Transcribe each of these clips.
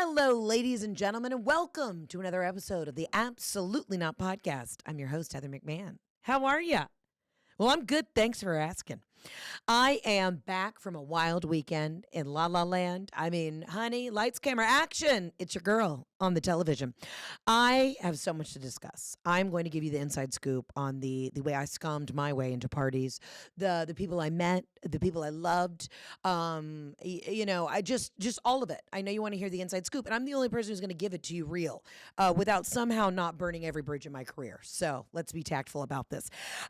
Hello, ladies and gentlemen, and welcome to another episode of the Absolutely Not Podcast. I'm your host, Heather McMahan. How are ya? Well, I'm good. Thanks for asking. I am back from a wild weekend in La La Land. I mean, honey, lights, camera, action. It's your girl on the television. I have so much to discuss. I'm going to give you the inside scoop on the way I scummed my way into parties, the people I met, the people I loved. I just all of it. I know you want to hear the inside scoop, and I'm the only person who's going to give it to you real, without somehow not burning every bridge in my career. So let's be tactful about this.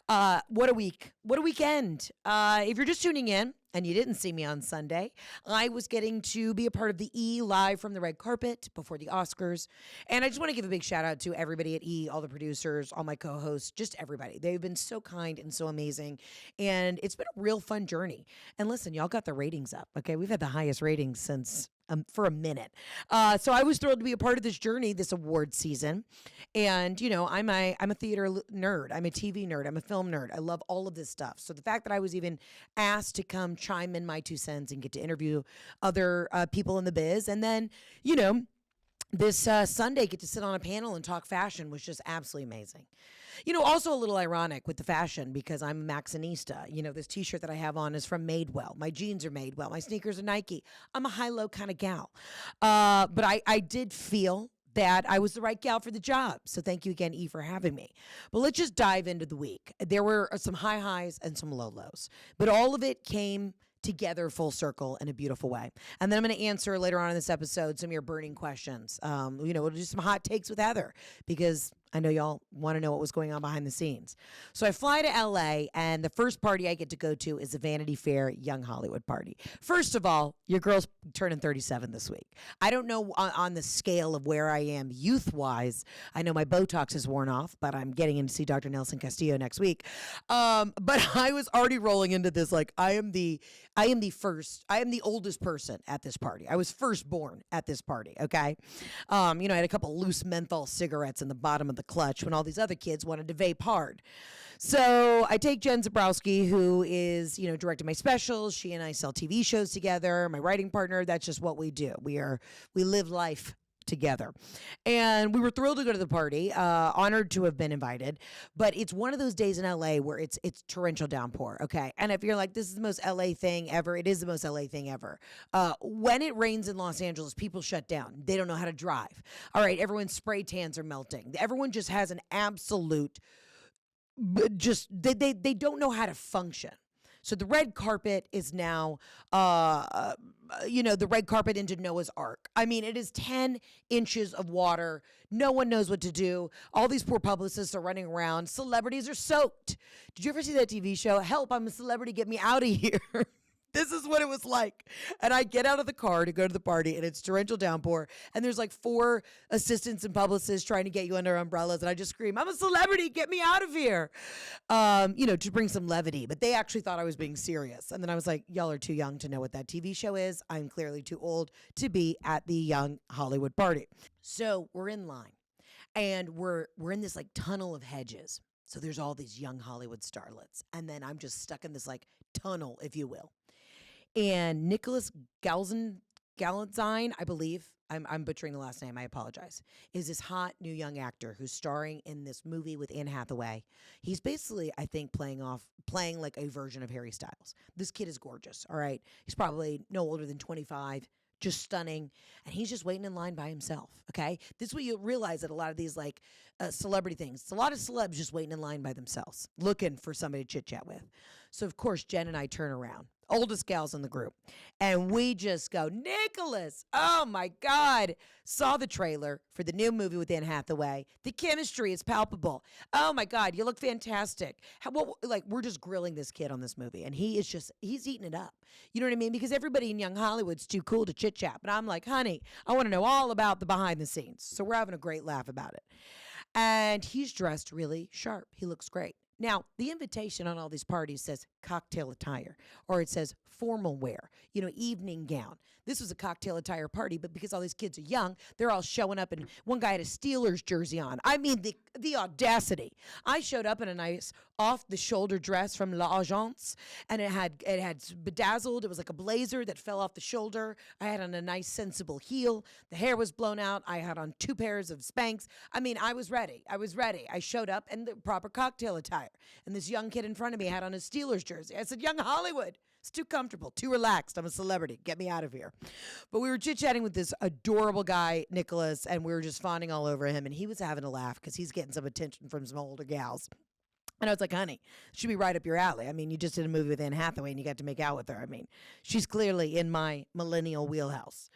What a week. What a weekend. If you're just tuning in and you didn't see me on Sunday, I was getting to be a part of the E live from the red carpet before the Oscars. And I just want to give a big shout out to everybody at E, all the producers, all my co-hosts, just everybody. They've been so kind and so amazing. And it's been a real fun journey. And listen, y'all got the ratings up. Okay. We've had the highest ratings since for a minute. So I was thrilled to be a part of this journey, this award season. And, you know, I'm a theater nerd. I'm a TV nerd. I'm a film nerd. I love all of this stuff. So the fact that I was even asked to come chime in my 2 cents and get to interview other people in the biz. And then, you know, this Sunday get to sit on a panel and talk fashion was just absolutely amazing. You know, also a little ironic with the fashion because I'm a Maxinista. You know, this t-shirt that I have on is from Madewell. My jeans are Madewell. My sneakers are Nike. I'm a high-low kind of gal. But I did feel that I was the right gal for the job. So thank you again, E, for having me. But let's just dive into the week. There were some high highs and some low lows. But all of it came together full circle in a beautiful way. And then I'm going to answer later on in this episode some of your burning questions. We'll do some hot takes with Heather because I know y'all want to know what was going on behind the scenes. So I fly to LA, and the first party I get to go to is the Vanity Fair Young Hollywood party. First of all, your girl's turning 37 this week. I don't know on the scale of where I am youth-wise. I know my Botox is worn off, but I'm getting in to see Dr. Nelson Castillo next week. But I was already rolling into this like I am the oldest person at this party. I was firstborn at this party, okay? I had a couple loose menthol cigarettes in the bottom of the clutch when all these other kids wanted to vape hard. So I take Jen Zabrowski, who is, directing my specials. She and I sell TV shows together. My writing partner, that's just what we do. We live life together. And we were thrilled to go to the party, honored to have been invited. But it's one of those days in LA where it's torrential downpour, okay? And if you're like, this is the most LA thing ever, it is the most LA thing ever. When it rains in Los Angeles, people shut down. They don't know how to drive. All right, everyone's spray tans are melting. Everyone just has an absolute, they don't know how to function. So the red carpet is now, the red carpet into Noah's Ark. I mean, it is 10 inches of water. No one knows what to do. All these poor publicists are running around. Celebrities are soaked. Did you ever see that TV show? Help, I'm a celebrity. Get me out of here. This is what it was like. And I get out of the car to go to the party, and it's torrential downpour. And there's like 4 assistants and publicists trying to get you under umbrellas. And I just scream, I'm a celebrity. Get me out of here. To bring some levity. But they actually thought I was being serious. And then I was like, y'all are too young to know what that TV show is. I'm clearly too old to be at the young Hollywood party. So we're in line. And we're in this like tunnel of hedges. So there's all these young Hollywood starlets. And then I'm just stuck in this like tunnel, if you will. And Nicholas Galanzine, I believe, I'm butchering the last name, I apologize, is this hot new young actor who's starring in this movie with Anne Hathaway. He's basically, I think, playing like a version of Harry Styles. This kid is gorgeous, all right? He's probably no older than 25, just stunning, and he's just waiting in line by himself, okay? This is what you realize at a lot of these, like, celebrity things. It's a lot of celebs just waiting in line by themselves, looking for somebody to chit-chat with. So, of course, Jen and I turn around. Oldest gals in the group. And we just go, Nicholas, oh my God. Saw the trailer for the new movie with Anne Hathaway. The chemistry is palpable. Oh my God, you look fantastic. We're just grilling this kid on this movie. And he's eating it up. You know what I mean? Because everybody in young Hollywood's too cool to chit chat. But I'm like, honey, I want to know all about the behind the scenes. So we're having a great laugh about it. And he's dressed really sharp. He looks great. Now, the invitation on all these parties says cocktail attire, or it says formal wear, evening gown. This was a cocktail attire party, but because all these kids are young, they're all showing up, and one guy had a Steelers jersey on. I mean, the audacity. I showed up in a nice off-the-shoulder dress from La Agence, and it had bedazzled. It was like a blazer that fell off the shoulder. I had on a nice, sensible heel. The hair was blown out. I had on 2 pairs of Spanx. I mean, I was ready. I showed up in the proper cocktail attire, and this young kid in front of me had on a Steelers jersey. I said, "Young Hollywood. It's too comfortable, too relaxed. I'm a celebrity. Get me out of here." But we were chit-chatting with this adorable guy, Nicholas, and we were just fawning all over him, and he was having a laugh because he's getting some attention from some older gals. And I was like, "Honey, should be right up your alley. I mean, you just did a movie with Anne Hathaway, and you got to make out with her. I mean, she's clearly in my millennial wheelhouse."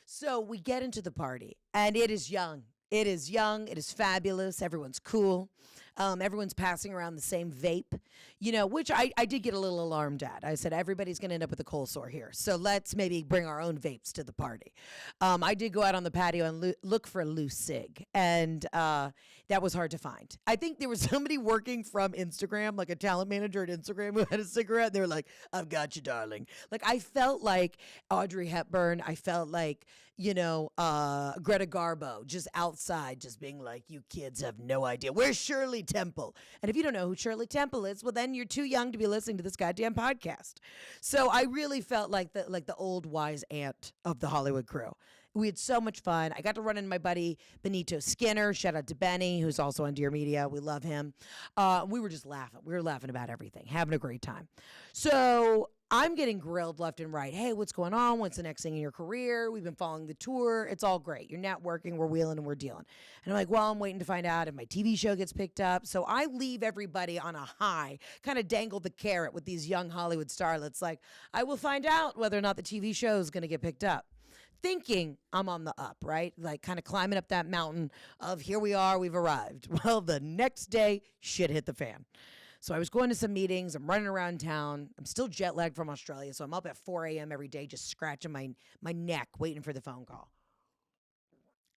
So we get into the party, and it is young. It is young. It is fabulous. Everyone's cool. Everyone's passing around the same vape, which I did get a little alarmed at. I said, everybody's going to end up with a cold sore here. So let's maybe bring our own vapes to the party. I did go out on the patio and look for a loose cig. And that was hard to find. I think there was somebody working from Instagram, like a talent manager at Instagram who had a cigarette. They were like, "I've got you, darling." Like, I felt like Audrey Hepburn. I felt like, Greta Garbo just outside just being like, "You kids have no idea. Where's Shirley Temple?" And if you don't know who Shirley Temple is, well, then you're too young to be listening to this goddamn podcast. So I really felt like the old wise aunt of the Hollywood crew. We had so much fun. I got to run into my buddy Benito Skinner. Shout out to Benny, who's also on Dear Media. We love him. We were just laughing. We were laughing about everything, having a great time. So I'm getting grilled left and right. "Hey, what's going on? What's the next thing in your career? We've been following the tour. It's all great. You're networking. We're wheeling and we're dealing." And I'm like, "Well, I'm waiting to find out if my TV show gets picked up." So I leave everybody on a high, kind of dangle the carrot with these young Hollywood starlets. Like, I will find out whether or not the TV show is going to get picked up. Thinking I'm on the up, right? Like, kind of climbing up that mountain of here we are, we've arrived. Well, the next day, shit hit the fan. So I was going to some meetings. I'm running around town. I'm still jet lagged from Australia, so I'm up at 4 a.m. every day just scratching my neck waiting for the phone call.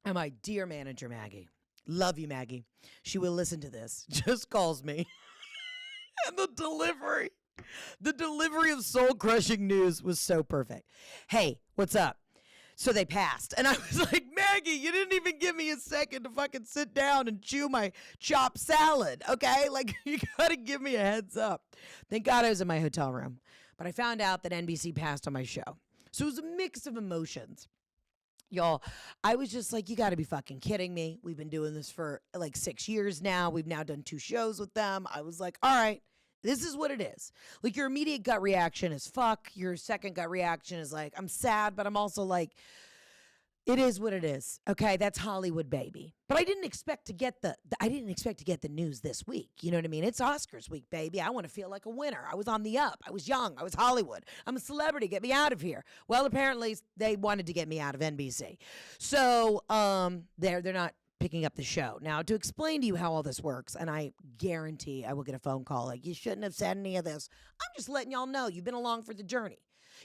And my dear manager, Maggie, love you, Maggie, she will listen to this, just calls me. And the delivery of soul-crushing news was so perfect. "Hey, what's up?" So they passed. And I was like, "Maggie, you didn't even give me a second to fucking sit down and chew my chopped salad, okay? Like, you got to give me a heads up." Thank God I was in my hotel room. But I found out that NBC passed on my show. So it was a mix of emotions. Y'all, I was just like, you got to be fucking kidding me. We've been doing this for like 6 years now. We've now done 2 shows with them. I was like, all right. This is what it is. Like, your immediate gut reaction is fuck. Your second gut reaction is like, I'm sad, but I'm also like, it is what it is. Okay, that's Hollywood, baby. But I didn't expect to get the news this week. You know what I mean? It's Oscars week, baby. I want to feel like a winner. I was on the up. I was young. I was Hollywood. I'm a celebrity. Get me out of here. Well, apparently they wanted to get me out of NBC. So they're not picking up the show. Now, to explain to you how all this works, and I guarantee I will get a phone call like, "You shouldn't have said any of this." I'm just letting y'all know you've been along for the journey.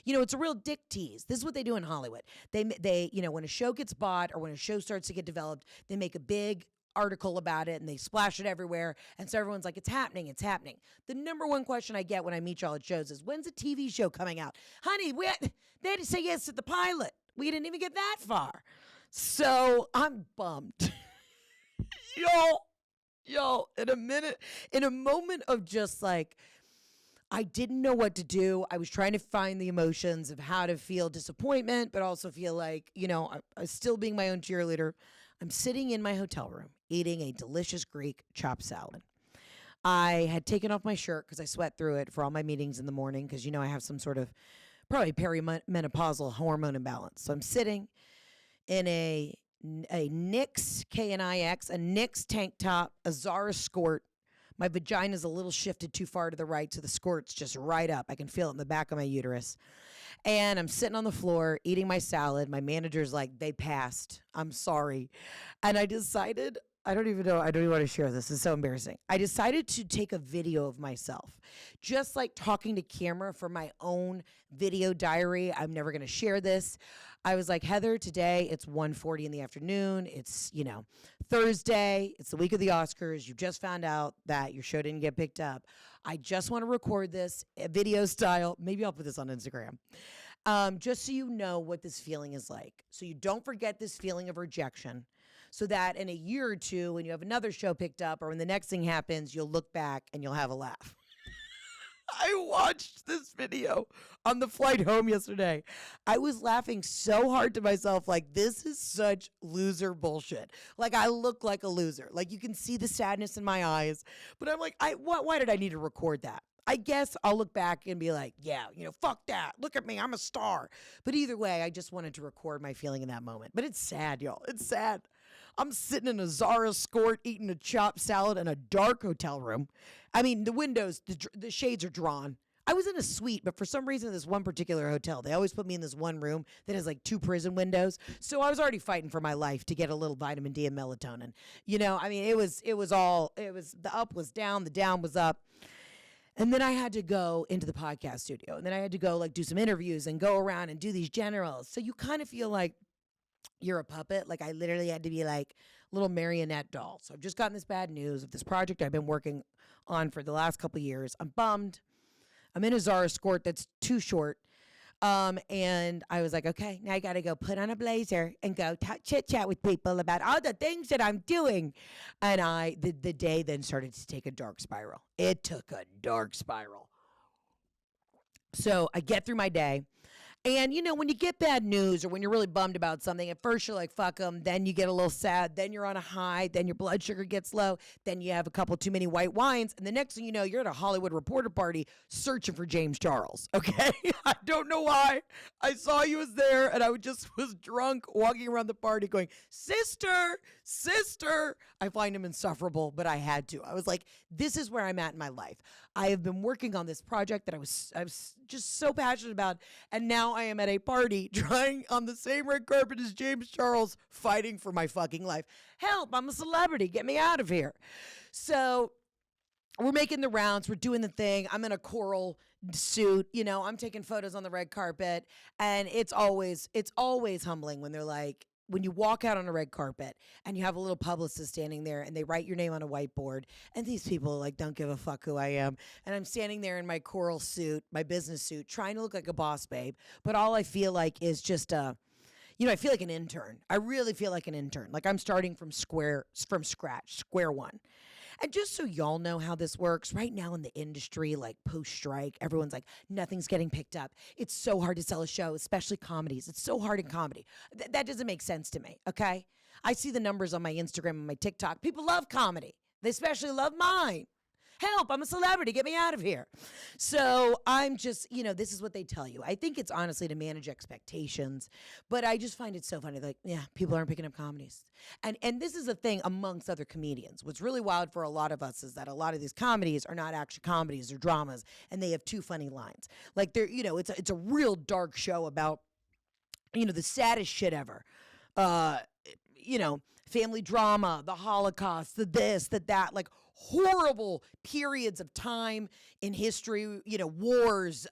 It's a real dick tease. This is what they do in Hollywood. They when a show gets bought or when a show starts to get developed, they make a big article about it and they splash it everywhere. And so everyone's like, "It's happening. It's happening." The number one question I get when I meet y'all at shows is, "When's a TV show coming out?" Honey, they had to say yes to the pilot. We didn't even get that far. So I'm bummed. Yo, in a moment of just like, I didn't know what to do. I was trying to find the emotions of how to feel disappointment, but also feel like, I was still being my own cheerleader. I'm sitting in my hotel room eating a delicious Greek chopped salad. I had taken off my shirt because I sweat through it for all my meetings in the morning because, I have some sort of probably perimenopausal hormone imbalance. So I'm sitting in a NYX, K-N-I-X, a NYX tank top, a Zara skirt. My vagina's a little shifted too far to the right, so the skirt's just right up. I can feel it in the back of my uterus. And I'm sitting on the floor eating my salad. My manager's like, "They passed. I'm sorry." And I decided I don't even know. I don't even want to share this. It's so embarrassing. I decided to take a video of myself, just like talking to camera for my own video diary. I'm never going to share this. I was like, Heather, today it's 1:40 in the afternoon. It's, Thursday. It's the week of the Oscars. You just found out that your show didn't get picked up. I just want to record this video style. Maybe I'll put this on Instagram. Just so you know what this feeling is like. So you don't forget this feeling of rejection. So that in a year or two, when you have another show picked up or when the next thing happens, you'll look back and you'll have a laugh. I watched this video on the flight home yesterday. I was laughing so hard to myself, like, this is such loser bullshit. Like, I look like a loser. Like, you can see the sadness in my eyes. But I'm like, why did I need to record that? I guess I'll look back and be like, yeah, fuck that. Look at me. I'm a star. But either way, I just wanted to record my feeling in that moment. But it's sad, y'all. It's sad. I'm sitting in a Zara skirt eating a chopped salad in a dark hotel room. I mean, the windows, the shades are drawn. I was in a suite, but for some reason, this one particular hotel, they always put me in this one room that has like 2 prison windows. So I was already fighting for my life to get a little vitamin D and melatonin. The up was down, the down was up. And then I had to go into the podcast studio. And then I had to go do some interviews and go around and do these generals. So you kind of feel like you're a puppet. Like I literally had to be like a little marionette doll. So I've just gotten this bad news of this project I've been working on for the last couple of years. I'm bummed. I'm in a Zara skirt that's too short. And I was like, okay, now I got to go put on a blazer and go chit chat with people about all the things that I'm doing. And the day then started to take a dark spiral. It took a dark spiral. So I get through my day. And, when you get bad news or when you're really bummed about something, at first you're like, fuck them. Then you get a little sad. Then you're on a high. Then your blood sugar gets low. Then you have a couple too many white wines. And the next thing you know, you're at a Hollywood Reporter party searching for James Charles. Okay? I don't know why. I saw he was there and I just was drunk walking around the party going, sister, sister. I find him insufferable, but I had to. I was like, this is where I'm at in my life. I have been working on this project that I was just so passionate about. And now I am at a party trying on the same red carpet as James Charles, fighting for my fucking life. Help, I'm a celebrity. Get me out of here. So we're making the rounds. We're doing the thing. I'm in a coral suit. I'm taking photos on the red carpet. And it's always humbling when they're like, when you walk out on a red carpet and you have a little publicist standing there and they write your name on a whiteboard and these people don't give a fuck who I am. And I'm standing there in my coral suit, my business suit, trying to look like a boss babe. But all I feel like is just I feel like an intern. I really feel like an intern. Like I'm starting from scratch, square one. And just so y'all know how this works, right now in the industry, post-strike, everyone's like, nothing's getting picked up. It's so hard to sell a show, especially comedies. It's so hard in comedy. That doesn't make sense to me, okay? I see the numbers on my Instagram and my TikTok. People love comedy. They especially love mine. Help, I'm a celebrity. Get me out of here. So I'm just, this is what they tell you. I think it's honestly to manage expectations, but I just find it so funny. People aren't picking up comedies. And this is a thing amongst other comedians. What's really wild for a lot of us is that a lot of these comedies are not actually comedies, they're dramas, and they have 2 funny lines. It's a real dark show about, the saddest shit ever. Family drama, the Holocaust, the this, the that, horrible periods of time in history, wars,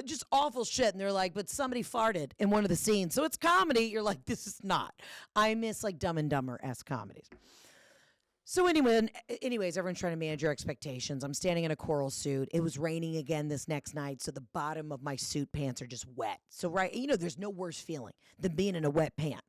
just awful shit. And they're like, but somebody farted in one of the scenes. So it's comedy. You're like, this is not. I miss Dumb and Dumber-esque comedies. So anyways, everyone's trying to manage your expectations. I'm standing in a coral suit. It was raining again this next night, so the bottom of my suit pants are just wet. So there's no worse feeling than being in a wet pant.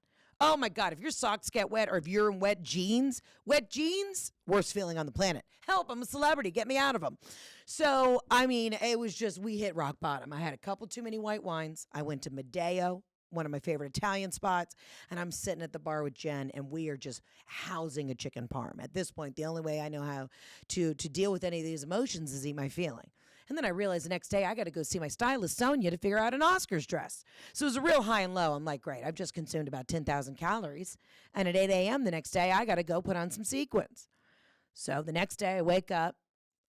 Oh my God, if your socks get wet or if you're in wet jeans, worst feeling on the planet. Help, I'm a celebrity. Get me out of them. So, it was just, we hit rock bottom. I had a couple too many white wines. I went to Medeo, one of my favorite Italian spots, and I'm sitting at the bar with Jen, and we are just housing a chicken parm. At this point, the only way I know how to deal with any of these emotions is eat my feeling. And then I realized the next day I got to go see my stylist, Sonia, to figure out an Oscars dress. So it was a real high and low. I'm like, great, I've just consumed about 10,000 calories. And at 8 a.m. the next day, I got to go put on some sequins. So the next day I wake up,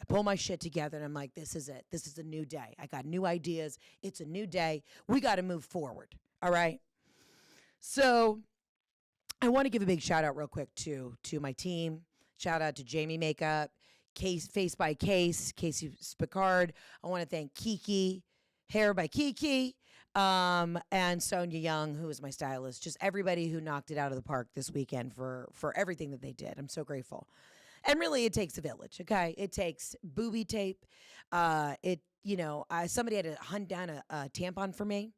I pull my shit together, and I'm like, this is it. This is a new day. I got new ideas. It's a new day. We got to move forward. All right? So I want to give a big shout out real quick to my team. Shout out to Jamie Makeup, Face by Casey Spicard. I want to thank Kiki, Hair by Kiki, and Sonia Young, who is my stylist. Just everybody who knocked it out of the park this weekend for everything that they did. I'm so grateful. And really, it takes a village, okay? It takes booby tape. Somebody had to hunt down a tampon for me.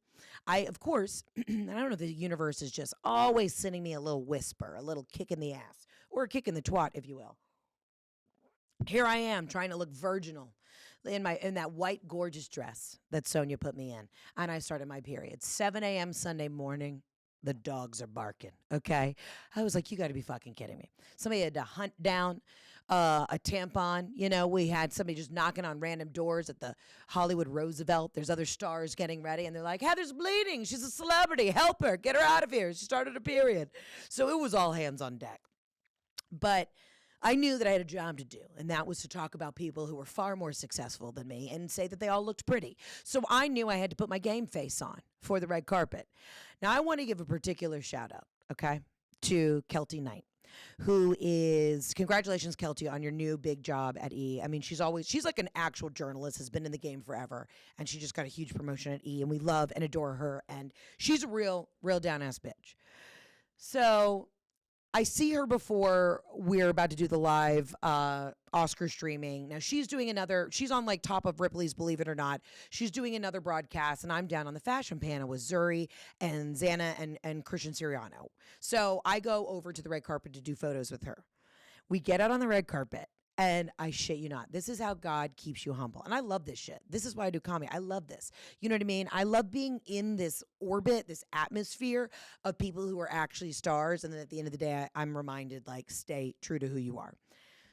Of course, I don't know, the universe is just always sending me a little whisper, a little kick in the ass, or a kick in the twat, if you will. Here I am trying to look virginal in that white, gorgeous dress that Sonia put me in. And I started my period. 7 a.m. Sunday morning. The dogs are barking, okay? I was like, you got to be fucking kidding me. Somebody had to hunt down a tampon. You know, we had somebody just knocking on random doors at the Hollywood Roosevelt. There's other stars getting ready, and they're like, Heather's bleeding. She's a celebrity. Help her. Get her out of here. She started a period. So it was all hands on deck. But I knew that I had a job to do, and that was to talk about people who were far more successful than me and say that they all looked pretty. So I knew I had to put my game face on for the red carpet. Now, I want to give a particular shout out, okay, to Kelty Knight, who is, congratulations, Kelty, on your new big job at E! I mean, she's like an actual journalist, has been in the game forever, and she just got a huge promotion at E! And we love and adore her, and she's a real down-ass bitch. So I see her before we're about to do the live Oscar streaming. Now she's on like top of Ripley's Believe It or Not. She's doing another broadcast, and I'm down on the fashion panel with Zuri and Xana and Christian Siriano. So I go over to the red carpet to do photos with her. We get out on the red carpet, and I shit you not, this is how God keeps you humble. And I love this shit. This is why I do comedy. I love this. You know what I mean? I love being in this orbit, this atmosphere of people who are actually stars. And then at the end of the day, I'm reminded, like, stay true to who you are.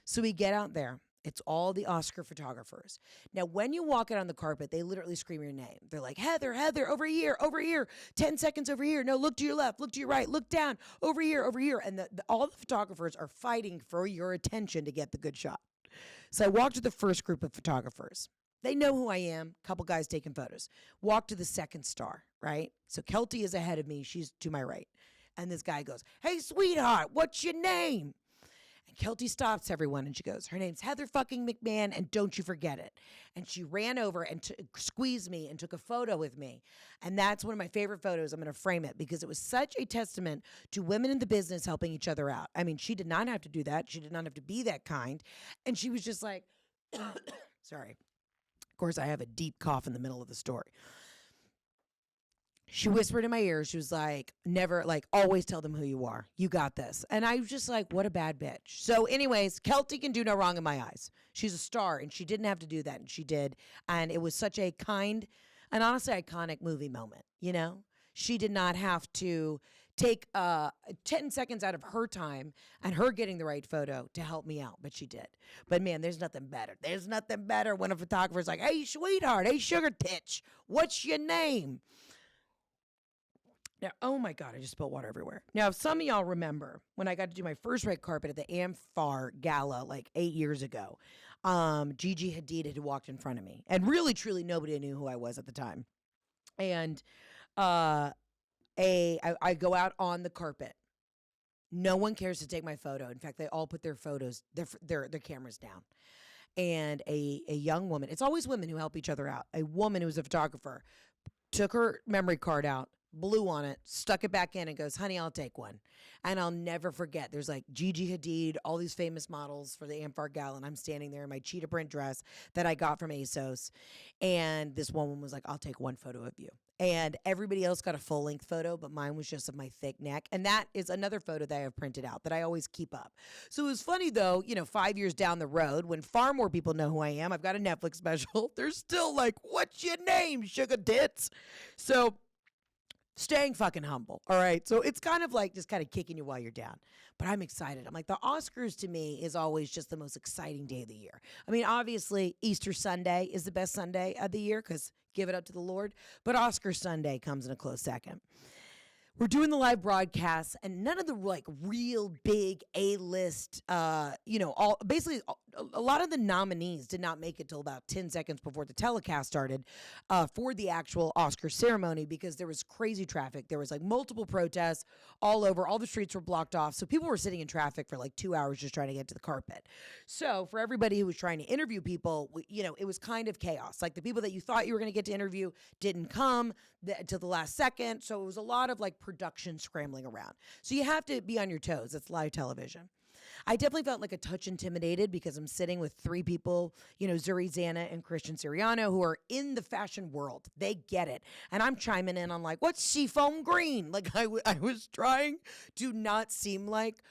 So we get out there. It's all the Oscar photographers. Now, when you walk out on the carpet, they literally scream your name. They're like, Heather, over here, 10 seconds over here. No, look to your left, look to your right, look down, over here. And all the photographers are fighting for your attention to get the good shot. So I walk to the first group of photographers. They know who I am, couple guys taking photos. Walk to the second star, right? So Kelty is ahead of me. She's to my right. And this guy goes, hey, sweetheart, what's your name? And Kelty stops everyone, and she goes, her name's Heather fucking McMahan, and don't you forget it. And she ran over and squeezed me and took a photo with me. And that's one of my favorite photos. I'm going to frame it because it was such a testament to women in the business helping each other out. I mean, she did not have to do that. She did not have to be that kind. And she was just like, sorry. Of course, I have a deep cough in the middle of the story. She whispered in my ear, she was like, never, like, always tell them who you are. You got this. And I was just like, what a bad bitch. So anyways, Kelty can do no wrong in my eyes. She's a star, and she didn't have to do that, and she did. And it was such a kind and honestly iconic movie moment, you know? She did not have to take 10 seconds out of her time and her getting the right photo to help me out, but she did. But man, there's nothing better. There's nothing better when a photographer's like, hey, sweetheart, hey, sugar titch, what's your name? Now, oh my God, I just spilled water everywhere. Now, if some of y'all remember when I got to do my first red carpet at the AmFar Gala like 8 years ago, Gigi Hadid had walked in front of me. And really, truly, nobody knew who I was at the time. And I go out on the carpet. No one cares to take my photo. In fact, they all put their photos, their cameras down. And a young woman, it's always women who help each other out. A woman who was a photographer took her memory card out, blew on it, stuck it back in, and goes, honey, I'll take one. And I'll never forget. There's like Gigi Hadid, all these famous models for the AmFar Gala, and I'm standing there in my cheetah print dress that I got from ASOS. And this woman was like, I'll take one photo of you. And everybody else got a full-length photo, but mine was just of my thick neck. And that is another photo that I have printed out that I always keep up. So it was funny, though, 5 years down the road, when far more people know who I am, I've got a Netflix special, they're still like, what's your name, sugar tits? So staying fucking humble, all right? So it's kind of like just kind of kicking you while you're down. But I'm excited. I'm like, the Oscars to me is always just the most exciting day of the year. I mean, obviously, Easter Sunday is the best Sunday of the year because give it up to the Lord. But Oscar Sunday comes in a close second. We're doing the live broadcasts, and none of the like real big A-list, a lot of the nominees did not make it till about 10 seconds before the telecast started for the actual Oscar ceremony because there was crazy traffic. There was like multiple protests all over. All the streets were blocked off. So people were sitting in traffic for like 2 hours just trying to get to the carpet. So for everybody who was trying to interview people, it was kind of chaos. Like the people that you thought you were going to get to interview didn't come till the last second. So it was a lot of like production scrambling around. So you have to be on your toes. It's live television. I definitely felt like a touch intimidated because I'm sitting with three people, Zuri Zana and Christian Siriano, who are in the fashion world. They get it. And I'm chiming in on like, what's seafoam green? Like I was trying to not seem like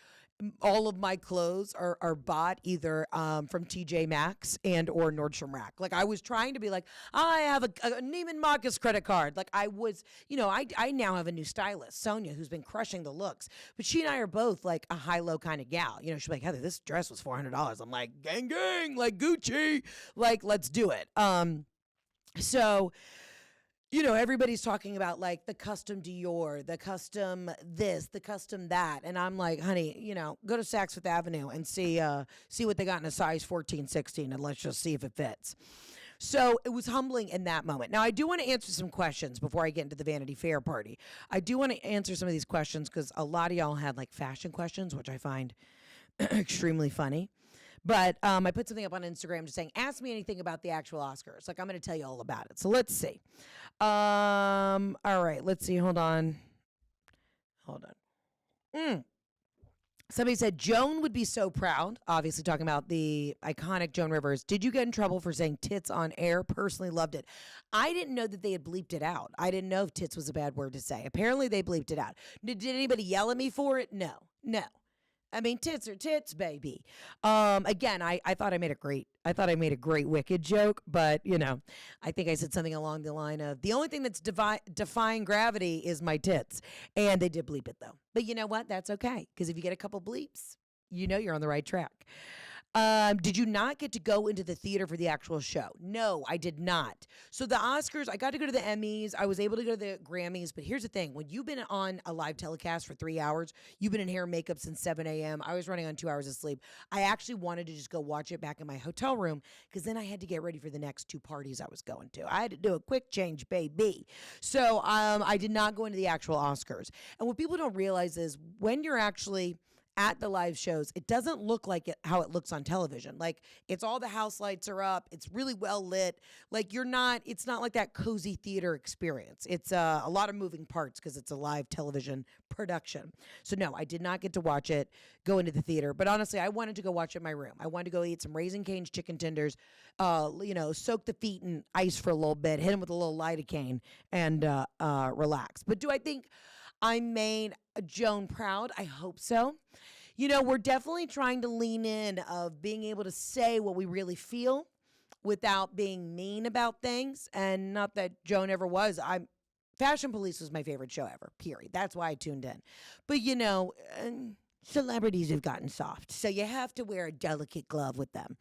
all of my clothes are bought either from TJ Maxx and or Nordstrom Rack. Like I was trying to be like, I have a Neiman Marcus credit card. Like I was, I now have a new stylist, Sonia, who's been crushing the looks. But she and I are both like a high-low kind of gal. She's like, Heather, this dress was $400. I'm like, gang, gang, like Gucci. Like, let's do it. So everybody's talking about like the custom Dior, the custom this, the custom that. And I'm like, honey, go to Saks Fifth Avenue and see what they got in a size 14, 16, and let's just see if it fits. So it was humbling in that moment. Now, I do want to answer some questions before I get into the Vanity Fair party. I do want to answer some of these questions because a lot of y'all had like fashion questions, which I find extremely funny. But I put something up on Instagram just saying, ask me anything about the actual Oscars. Like, I'm going to tell you all about it. So let's see. All right, let's see. Hold on. Somebody said, Joan would be so proud. Obviously talking about the iconic Joan Rivers. Did you get in trouble for saying tits on air? Personally loved it. I didn't know that they had bleeped it out. I didn't know if tits was a bad word to say. Apparently they bleeped it out. Did anybody yell at me for it? No. I mean, tits are tits, baby. Again, I thought I made a great Wicked joke, but I think I said something along the line of the only thing that's defying gravity is my tits, and they did bleep it though. But you know what? That's okay because if you get a couple bleeps, you're on the right track. Did you not get to go into the theater for the actual show? No, I did not. So the Oscars, I got to go to the Emmys. I was able to go to the Grammys. But here's the thing. When you've been on a live telecast for 3 hours, you've been in hair and makeup since 7 a.m. I was running on 2 hours of sleep. I actually wanted to just go watch it back in my hotel room because then I had to get ready for the next two parties I was going to. I had to do a quick change, baby. So I did not go into the actual Oscars. And what people don't realize is when you're actually at the live shows, it doesn't look like how it looks on television. Like it's all the house lights are up. It's really well lit. Like it's not like that cozy theater experience. It's a lot of moving parts because it's a live television production. So no, I did not get to watch it, go into the theater. But honestly, I wanted to go watch it in my room. I wanted to go eat some Raising Cane's chicken tenders, soak the feet in ice for a little bit, hit them with a little lidocaine and relax. But do I think I made Joan proud? I hope so. We're definitely trying to lean in of being able to say what we really feel without being mean about things. And not that Joan ever was. Fashion Police was my favorite show ever, period. That's why I tuned in. But, celebrities have gotten soft. So you have to wear a delicate glove with them.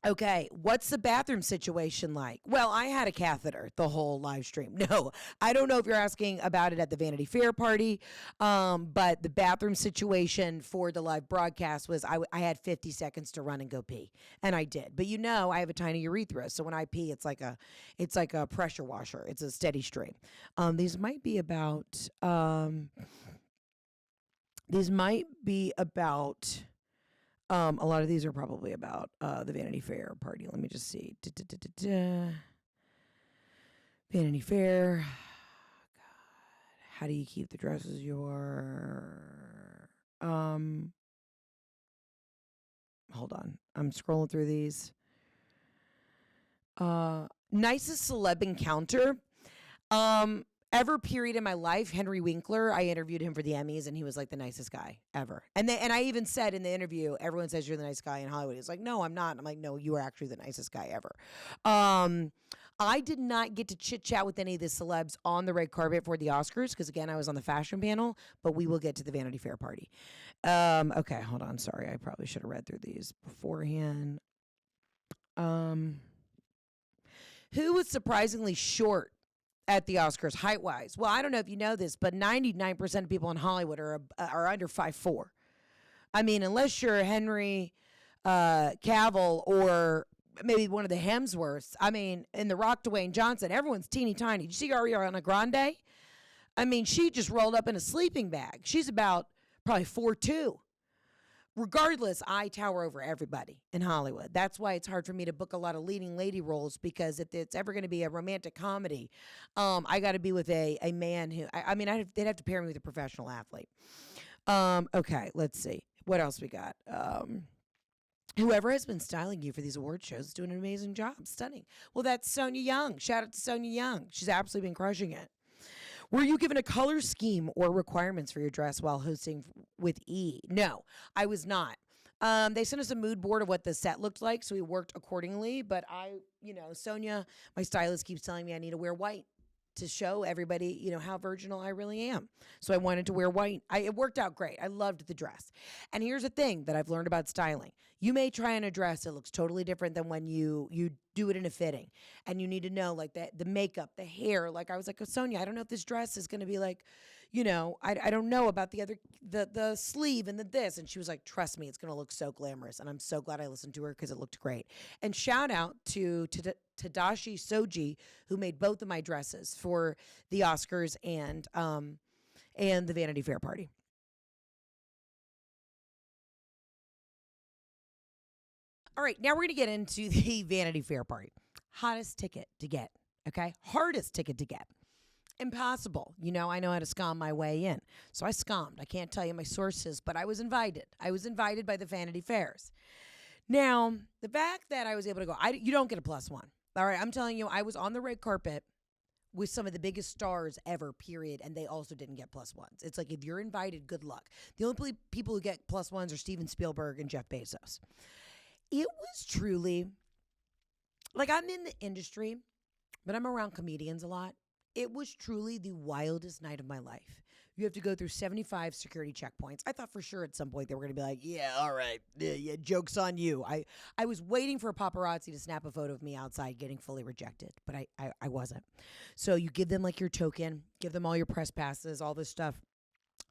Okay, what's the bathroom situation like? Well, I had a catheter the whole live stream. No, I don't know if you're asking about it at the Vanity Fair party, but the bathroom situation for the live broadcast was I had 50 seconds to run and go pee, and I did. But I have a tiny urethra, so when I pee, it's like a pressure washer. It's a steady stream. These might be about. A lot of these are probably about the Vanity Fair party. Let me just see. Vanity Fair. God, how do you keep the dresses hold on. I'm scrolling through these. Nicest celeb encounter. Ever period in my life, Henry Winkler, I interviewed him for the Emmys, and he was like the nicest guy ever. And I even said in the interview, everyone says you're the nicest guy in Hollywood. He's like, no, I'm not. I'm like, no, you are actually the nicest guy ever. I did not get to chit chat with any of the celebs on the red carpet for the Oscars because, again, I was on the fashion panel, but we will get to the Vanity Fair party. Okay, hold on. Sorry, I probably should have read through these beforehand. Who was surprisingly short at the Oscars height-wise? Well, I don't know if you know this, but 99% of people in Hollywood are under 5'4". I mean, unless you're Henry Cavill or maybe one of the Hemsworths. I mean, in The Rock, Dwayne Johnson, everyone's teeny tiny. Did you see Ariana Grande? I mean, she just rolled up in a sleeping bag. She's about probably 4'2". Regardless, I tower over everybody in Hollywood. That's why it's hard for me to book a lot of leading lady roles, because if it's ever going to be a romantic comedy, I got to be with a man who, they'd have to pair me with a professional athlete. Okay, let's see. What else we got? Whoever has been styling you for these award shows is doing an amazing job. Stunning. Well, that's Sonia Young. Shout out to Sonia Young. She's absolutely been crushing it. Were you given a color scheme or requirements for your dress while hosting with E? No, I was not. They sent us a mood board of what the set looked like, so we worked accordingly. But Sonia, my stylist, keeps telling me I need to wear white to show everybody, how virginal I really am. So I wanted to wear white. It worked out great. I loved the dress. And here's the thing that I've learned about styling. You may try on a dress that looks totally different than when you do it in a fitting. And you need to know, like, the makeup, the hair. Like, I was like, oh, Sonia, I don't know if this dress is going to be like, I don't know about the sleeve and the this. And she was like, trust me, it's going to look so glamorous. And I'm so glad I listened to her, because it looked great. And shout out to Tadashi Soji, who made both of my dresses for the Oscars and the Vanity Fair party. All right, now we're going to get into the Vanity Fair party. Hottest ticket to get, okay? Hardest ticket to get. Impossible. I know how to scam my way in. So I scammed. I can't tell you my sources, but I was invited. I was invited by the Vanity Fairs. Now, the fact that I was able to go, you don't get a +1. All right, I'm telling you, I was on the red carpet with some of the biggest stars ever, period, and they also didn't get +1s. It's like, if you're invited, good luck. The only people who get +1s are Steven Spielberg and Jeff Bezos. It was truly, like, I'm in the industry, but I'm around comedians a lot. It was truly the wildest night of my life. You have to go through 75 security checkpoints. I thought for sure at some point they were going to be like, yeah, all right, yeah, joke's on you. I was waiting for a paparazzi to snap a photo of me outside getting fully rejected, but I wasn't. So you give them, like, your token, give them all your press passes, all this stuff.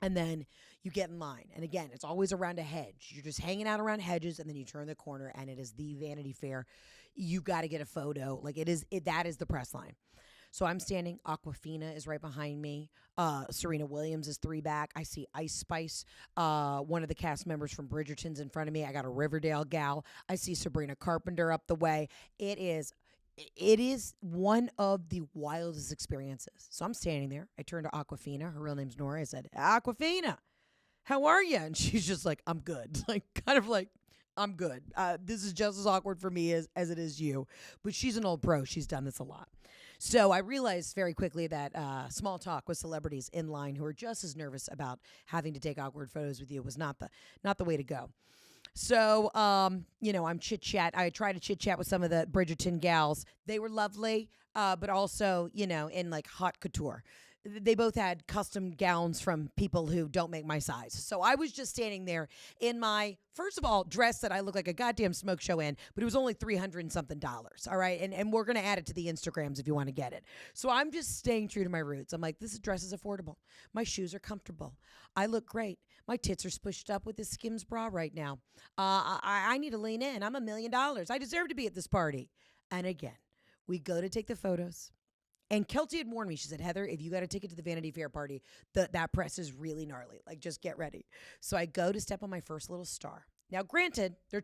And then you get in line. And again, it's always around a hedge. You're just hanging out around hedges, and then you turn the corner, and it is the Vanity Fair. You got to get a photo. Like, that is the press line. So I'm standing. Aquafina is right behind me. Serena Williams is 3 back. I see Ice Spice, one of the cast members from Bridgerton's in front of me. I got a Riverdale gal. I see Sabrina Carpenter up the way. It is one of the wildest experiences. So I'm standing there. I turn to Aquafina. Her real name's Nora. I said, Aquafina, how are you? And she's just like, I'm good. Like, kind of like, I'm good. This is just as awkward for me as it is you. But she's an old pro. She's done this a lot. So I realized very quickly that small talk with celebrities in line who are just as nervous about having to take awkward photos with you was not the way to go. So, I'm chit-chat. I try to chit-chat with some of the Bridgerton gals. They were lovely, but also, in, like, haute couture. They both had custom gowns from people who don't make my size. So I was just standing there in my, first of all, dress that I look like a goddamn smoke show in, but it was only $300 and something. All right. And we're going to add it to the Instagrams if you want to get it. So I'm just staying true to my roots. I'm like, this dress is affordable. My shoes are comfortable. I look great. My tits are spushed up with this Skims bra right now. I need to lean in. I'm $1 million. I deserve to be at this party. And again, we go to take the photos. And Kelty had warned me. She said, Heather, if you got a ticket to the Vanity Fair party, that press is really gnarly. Like, just get ready. So I go to step on my first little star. Now, granted, they're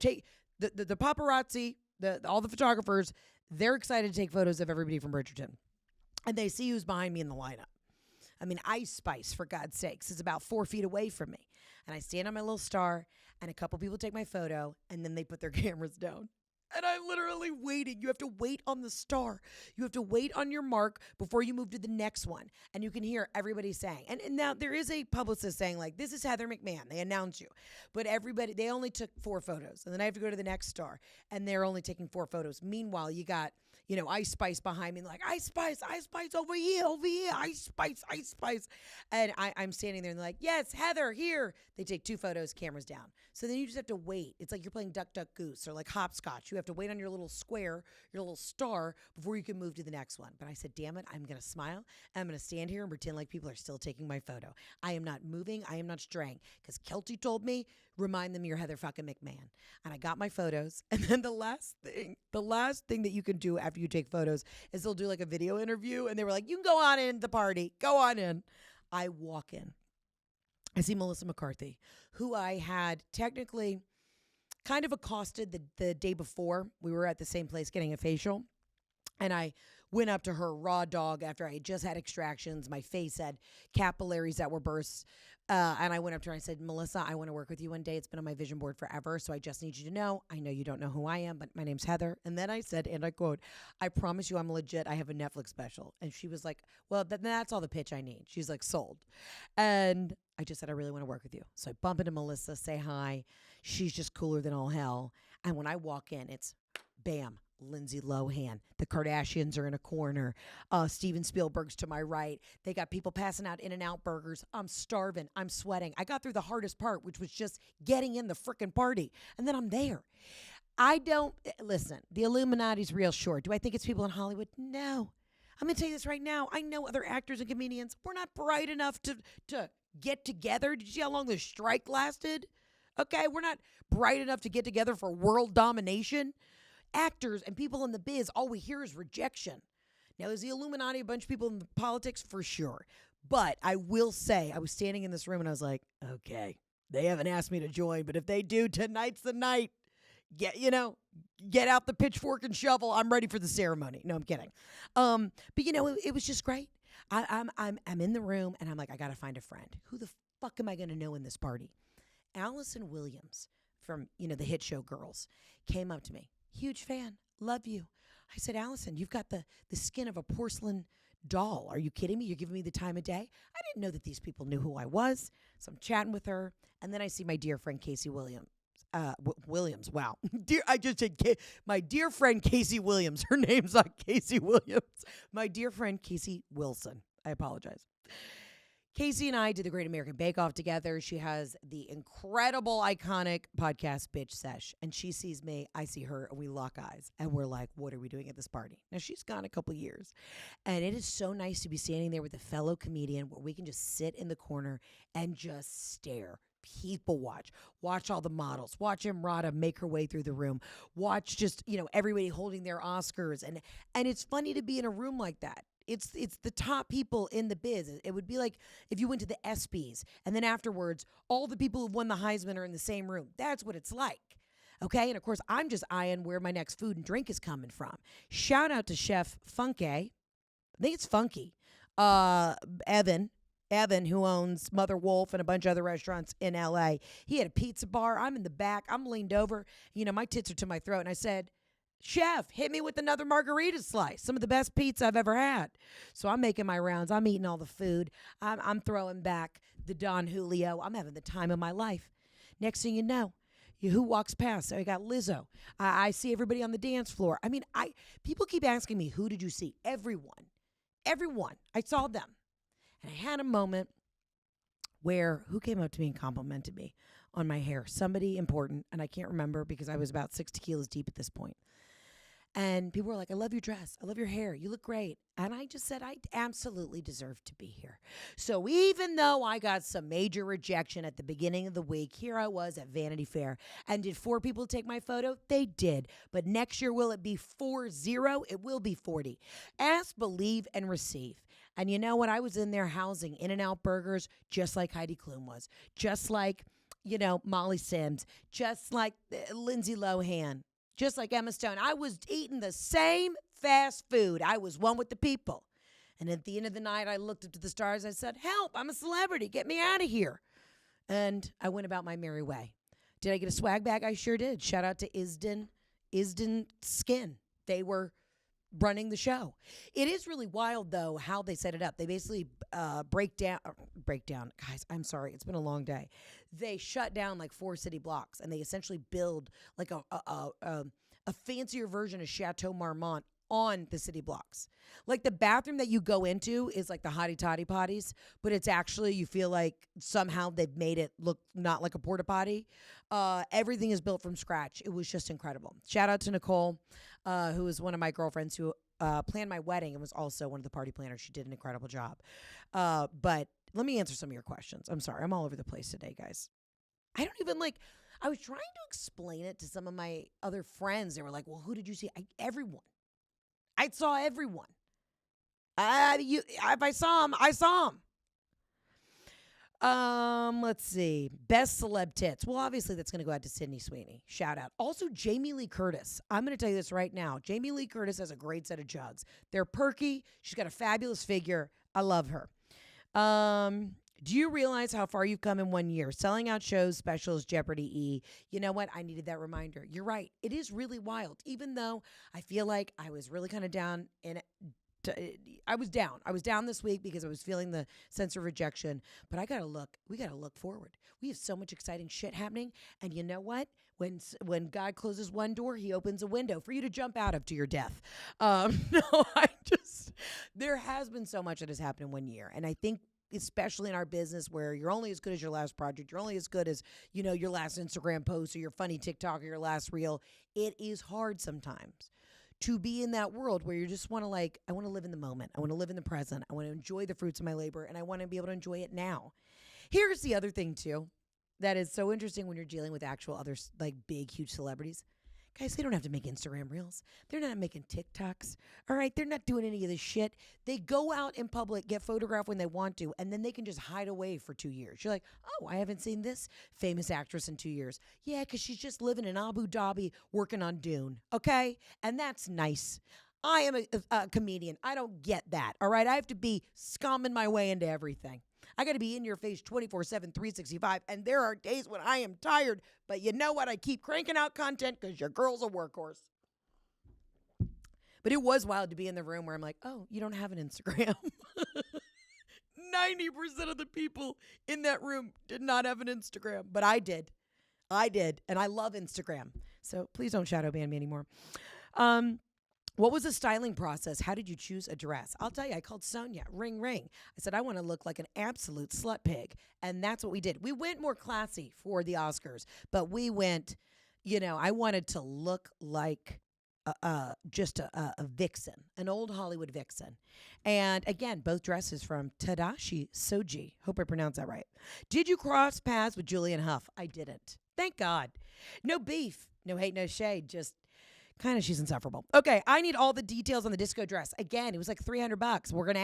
the paparazzi, all the photographers, they're excited to take photos of everybody from Bridgerton. And they see who's behind me in the lineup. I mean, Ice Spice, for God's sakes, is about 4 feet away from me. And I stand on my little star, and a couple people take my photo, and then they put their cameras down. And I'm literally waiting. You have to wait on the star. You have to wait on your mark before you move to the next one. And you can hear everybody saying. And now there is a publicist saying, like, this is Heather McMahan. They announce you. But they only took 4 photos. And then I have to go to the next star. And they're only taking 4 photos. Meanwhile, you got, Ice Spice behind me. Like, Ice Spice, over here, Ice Spice. And I'm standing there and they're like, yes, Heather, here. They take 2 photos, cameras down. So then you just have to wait. It's like you're playing Duck, Duck, Goose or like hopscotch. You have to wait on your little square, your little star before you can move to the next one. But I said, damn it, I'm going to smile. And I'm going to stand here and pretend like people are still taking my photo. I am not moving. I am not straying. Because Kelty told me remind them you're Heather fucking McMahan. And I got my photos. And then the last thing that you can do after you take photos is they'll do like a video interview. And they were like, you can go on in the party. Go on in. I walk in. I see Melissa McCarthy, who I had technically kind of accosted the day before. We were at the same place getting a facial. And I went up to her raw dog after I had just had extractions. My face had capillaries that were burst. And I went up to her and I said, Melissa, I want to work with you one day. It's been on my vision board forever. So I just need you to know, I know you don't know who I am, but my name's Heather. And then I said, and I quote, I promise you I'm legit. I have a Netflix special. And she was like, well, that's all the pitch I need. She's like, sold. And I just said, I really want to work with you. So I bump into Melissa, say hi. She's just cooler than all hell. And when I walk in, it's bam. Lindsay Lohan. The Kardashians are in a corner. Steven Spielberg's to my right. They got people passing out In-N-Out burgers. I'm starving. I'm sweating. I got through the hardest part, which was just getting in the frickin' party. And then I'm there. Listen, the Illuminati's real short. Do I think it's people in Hollywood? No. I'm going to tell you this right now. I know other actors and comedians. We're not bright enough to get together. Did you see how long the strike lasted? Okay, we're not bright enough to get together for world domination. Actors and people in the biz, all we hear is rejection. Now, is the Illuminati a bunch of people in the politics? For sure. But I will say, I was standing in this room and I was like, okay, they haven't asked me to join, but if they do, tonight's the night. Get out the pitchfork and shovel. I'm ready for the ceremony. No, I'm kidding. But it was just great. I'm in the room and I'm like, I got to find a friend. Who the fuck am I going to know in this party? Allison Williams from, the hit show Girls came up to me. Huge fan. Love you. I said, Allison, you've got the skin of a porcelain doll. Are you kidding me? You're giving me the time of day? I didn't know that these people knew who I was. So I'm chatting with her. And then I see my dear friend, Casey Williams. Williams. Wow. I just said my dear friend, Casey Williams. Her name's not Casey Williams. My dear friend, Casey Wilson. I apologize. Casey and I did the Great American Bake Off together. She has the incredible, iconic podcast, Bitch Sesh. And she sees me, I see her, and we lock eyes. And we're like, what are we doing at this party? Now, she's gone a couple years. And it is so nice to be standing there with a fellow comedian where we can just sit in the corner and just stare. People watch all the models, watch Emrata make her way through the room, watch just, everybody holding their Oscars. And it's funny to be in a room like that. It's the top people in the biz. It would be like if you went to the ESPYs and then afterwards, all the people who won the Heisman are in the same room. That's what it's like. Okay. And of course, I'm just eyeing where my next food and drink is coming from. Shout out to Chef Funky. I think it's Funky. Evan, who owns Mother Wolf and a bunch of other restaurants in LA. He had a pizza bar. I'm in the back. I'm leaned over. My tits are to my throat. And I said, Chef, hit me with another margarita slice. Some of the best pizza I've ever had. So I'm making my rounds. I'm eating all the food. I'm throwing back the Don Julio. I'm having the time of my life. Next thing you know, who walks past? So I got Lizzo. I see everybody on the dance floor. I mean, people keep asking me, who did you see? Everyone. I saw them. And I had a moment where who came up to me and complimented me on my hair? Somebody important, and I can't remember because I was about 6 tequilas deep at this point. And people were like, I love your dress. I love your hair. You look great. And I just said, I absolutely deserve to be here. So even though I got some major rejection at the beginning of the week, here I was at Vanity Fair. And did 4 people take my photo? They did. But next year, will it be 40? It will be 40. Ask, believe, and receive. And you know what? I was in there housing In-N-Out burgers just like Heidi Klum was. Just like, Molly Sims. Just like Lindsay Lohan. Just like Emma Stone. I was eating the same fast food. I was one with the people. And at the end of the night, I looked up to the stars. I said, help, I'm a celebrity. Get me out of here. And I went about my merry way. Did I get a swag bag? I sure did. Shout out to Isden Skin. They were running the show. It is really wild, though, how they set it up. They basically break down. Guys, I'm sorry. It's been a long day. They shut down like 4 city blocks, and they essentially build like a fancier version of Chateau Marmont on the city blocks. Like the bathroom that you go into is like the hottie toddy potties, but it's actually, you feel like somehow they've made it look not like a porta potty. Everything is built from scratch. It was just incredible. Shout out to Nicole, who is one of my girlfriends who planned my wedding and was also one of the party planners. She did an incredible job. But let me answer some of your questions. I'm sorry. I'm all over the place today, guys. I don't even like, I was trying to explain it to some of my other friends. They were like, well, who did you see? Everyone. I saw everyone. If I saw him, I saw him. Let's see. Best celeb tits. Well, obviously that's going to go out to Sydney Sweeney. Shout out. Also, Jamie Lee Curtis. I'm going to tell you this right now. Jamie Lee Curtis has a great set of jugs. They're perky. She's got a fabulous figure. I love her. Do you realize how far you've come in 1 year? Selling out shows, specials, Jeopardy E. You know what? I needed that reminder. You're right. It is really wild. Even though I feel like I was really kind of down in it. I was down. I was down this week because I was feeling the sense of rejection. But we got to look forward. We have so much exciting shit happening. And you know what? When God closes one door, he opens a window for you to jump out of to your death. There has been so much that has happened in 1 year. And I think, especially in our business where you're only as good as your last project, you're only as good as, your last Instagram post or your funny TikTok or your last reel. It is hard sometimes to be in that world where you just want to I want to live in the moment. I want to live in the present. I want to enjoy the fruits of my labor, and I want to be able to enjoy it now. Here's the other thing, too, that is so interesting when you're dealing with actual other, big, huge celebrities. Guys, they don't have to make Instagram reels. They're not making TikToks. All right? They're not doing any of this shit. They go out in public, get photographed when they want to, and then they can just hide away for 2 years. You're like, oh, I haven't seen this famous actress in 2 years. Yeah, because she's just living in Abu Dhabi working on Dune. Okay? And that's nice. I am a comedian. I don't get that. All right? I have to be scumming my way into everything. I got to be in your face 24/7, 365. And there are days when I am tired. But you know what? I keep cranking out content because your girl's a workhorse. But it was wild to be in the room where I'm like, oh, you don't have an Instagram. 90% of the people in that room did not have an Instagram. But I did. And I love Instagram. So please don't shadow ban me anymore. What was the styling process? How did you choose a dress? I'll tell you, I called Sonia. Ring, ring. I said, I want to look like an absolute slut pig. And that's what we did. We went more classy for the Oscars, but we went, I wanted to look like just a vixen, an old Hollywood vixen. And again, both dresses from Tadashi Soji. Hope I pronounced that right. Did you cross paths with Julian Huff? I didn't. Thank God. No beef, no hate, no shade, just kind of, she's insufferable. Okay, I need all the details on the disco dress. Again, it was like $300. We're gonna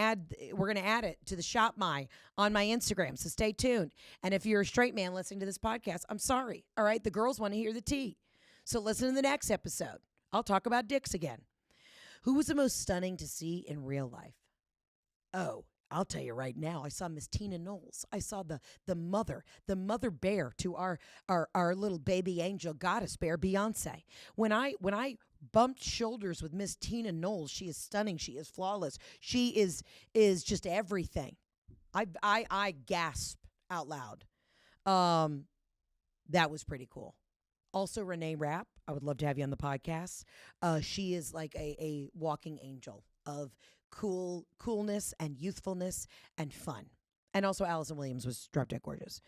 add it to the shop on my Instagram. So stay tuned. And if you're a straight man listening to this podcast, I'm sorry. All right, the girls want to hear the tea. So listen to the next episode. I'll talk about dicks again. Who was the most stunning to see in real life? Oh, I'll tell you right now, I saw Miss Tina Knowles. I saw the mother bear to our little baby angel goddess bear, Beyonce. When I bumped shoulders with Miss Tina Knowles, she is stunning. She is flawless. She is just everything. I gasp out loud. That was pretty cool. Also, Renee Rapp, I would love to have you on the podcast. She is like a walking angel of coolness and youthfulness and fun. And also Allison Williams was drop dead gorgeous.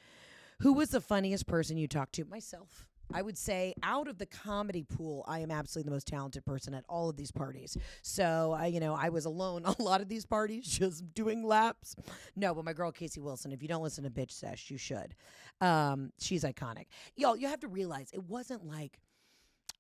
Who was the funniest person you talked to? Myself. I would say out of the comedy pool, I am absolutely the most talented person at all of these parties. So, I was alone a lot of these parties just doing laps. No, but my girl Casey Wilson, if you don't listen to Bitch Sesh, you should. She's iconic. Y'all, you have to realize it wasn't like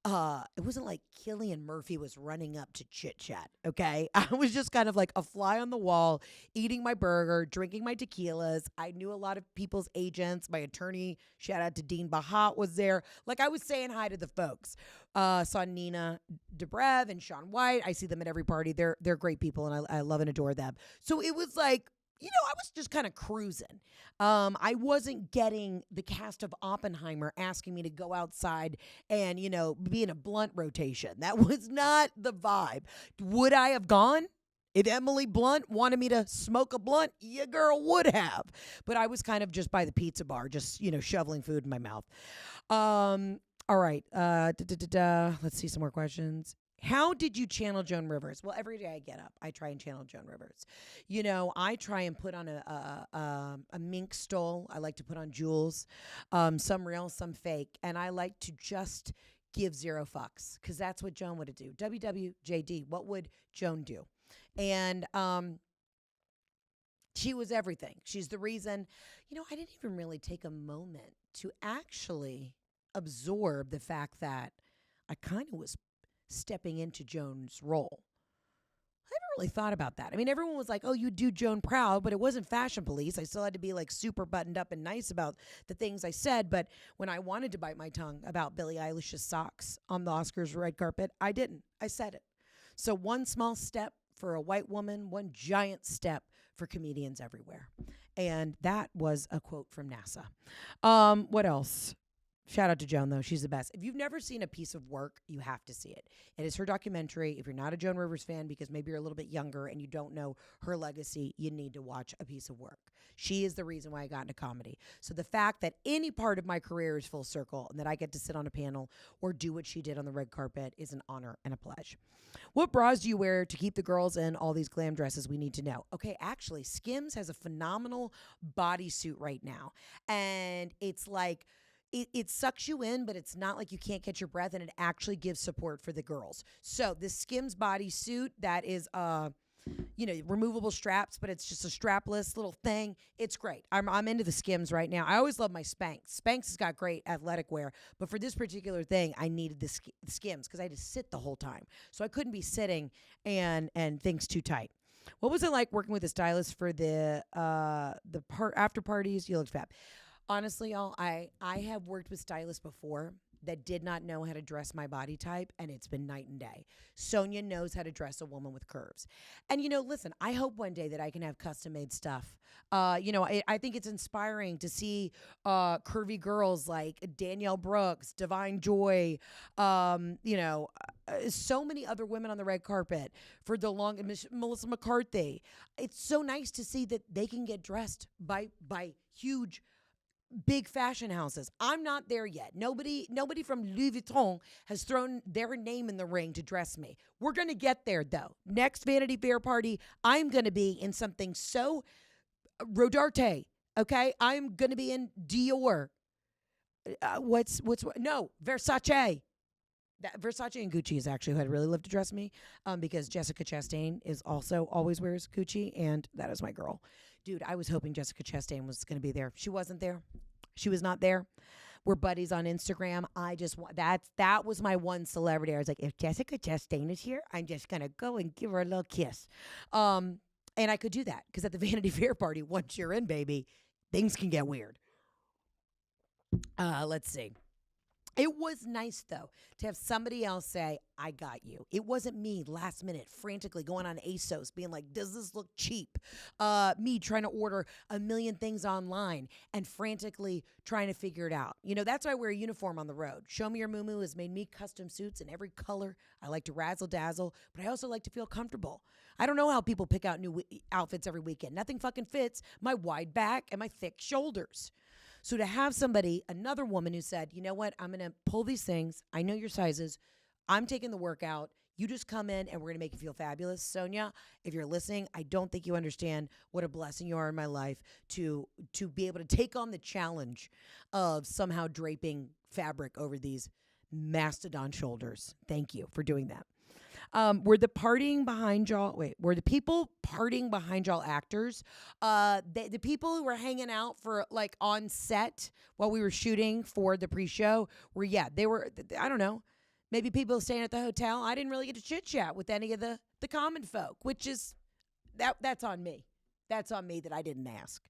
Cillian Murphy was running up to chit chat. Okay. I was just kind of like a fly on the wall, eating my burger, drinking my tequilas. I knew a lot of people's agents. My attorney, shout out to Dean Bahat, was there. Like, I was saying hi to the folks. Saw Nina Dobrev and Shaun White. I see them at every party. They're great people, and I love and adore them. So it was like, I was just kind of cruising. I wasn't getting the cast of Oppenheimer asking me to go outside and, be in a blunt rotation. That was not the vibe. Would I have gone? If Emily Blunt wanted me to smoke a blunt, your girl would have. But I was kind of just by the pizza bar, just, shoveling food in my mouth. All right. Let's see some more questions. How did you channel Joan Rivers? Well, every day I get up, I try and channel Joan Rivers. I try and put on a mink stole. I like to put on jewels, some real, some fake. And I like to just give zero fucks because that's what Joan would do. WWJD, what would Joan do? And She was everything. She's the reason, I didn't even really take a moment to actually absorb the fact that I kind of was stepping into Joan's role. I haven't really thought about that. I mean, everyone was like, oh, you do Joan proud, but it wasn't fashion police. I still had to be like super buttoned up and nice about the things I said. But when I wanted to bite my tongue about Billie Eilish's socks on the Oscars red carpet, I didn't. I said it. So one small step for a white woman, one giant step for comedians everywhere. And that was a quote from NASA. What else? Shout out to Joan, though. She's the best. If you've never seen a piece of work, you have to see it. It is her documentary. If you're not a Joan Rivers fan, because maybe you're a little bit younger and you don't know her legacy, you need to watch A Piece of Work. She is the reason why I got into comedy. So the fact that any part of my career is full circle and that I get to sit on a panel or do what she did on the red carpet is an honor and a pledge. What bras do you wear to keep the girls in all these glam dresses? We need to know. Okay, actually, Skims has a phenomenal bodysuit right now. And it's like, it sucks you in, but it's not like you can't catch your breath, and it actually gives support for the girls. So the Skims bodysuit that is, removable straps, but it's just a strapless little thing. It's great. I'm into the Skims right now. I always love my Spanx. Spanx has got great athletic wear, but for this particular thing, I needed the Skims because I had to sit the whole time, so I couldn't be sitting and things too tight. What was it like working with a stylist for the after parties? You looked fab. Honestly, y'all, I have worked with stylists before that did not know how to dress my body type, and it's been night and day. Sonia knows how to dress a woman with curves. And, listen, I hope one day that I can have custom-made stuff. I think it's inspiring to see curvy girls like Danielle Brooks, Divine Joy, so many other women on the red carpet for Melissa McCarthy. It's so nice to see that they can get dressed by huge big fashion houses. I'm not there yet. Nobody from Louis Vuitton has thrown their name in the ring to dress me. We're going to get there, though. Next Vanity Fair party, I'm going to be in something so Rodarte, okay? I'm going to be in Dior. Versace. Versace and Gucci is actually who I'd really love to dress me, because Jessica Chastain is also always wears Gucci, and that is my girl. Dude, I was hoping Jessica Chastain was going to be there. She wasn't there. She was not there. We're buddies on Instagram. That was my one celebrity. I was like, if Jessica Chastain is here, I'm just going to go and give her a little kiss. And I could do that because at the Vanity Fair party, once you're in, baby, things can get weird. Let's see. It was nice, though, to have somebody else say, I got you. It wasn't me last minute frantically going on ASOS being like, does this look cheap? Me trying to order a million things online and frantically trying to figure it out. That's why I wear a uniform on the road. Show Me Your Moo has made me custom suits in every color. I like to razzle dazzle, but I also like to feel comfortable. I don't know how people pick out new outfits every weekend. Nothing fucking fits my wide back and my thick shoulders. So to have another woman who said, you know what, I'm going to pull these things. I know your sizes. I'm taking the workout. You just come in and we're going to make you feel fabulous. Sonia, if you're listening, I don't think you understand what a blessing you are in my life to be able to take on the challenge of somehow draping fabric over these mastodon shoulders. Thank you for doing that. Were the people partying behind y'all actors? The people who were hanging out for like on set while we were shooting for the pre-show they were, I don't know, maybe people staying at the hotel. I didn't really get to chit chat with any of the common folk, which is, that's on me. That's on me that I didn't ask.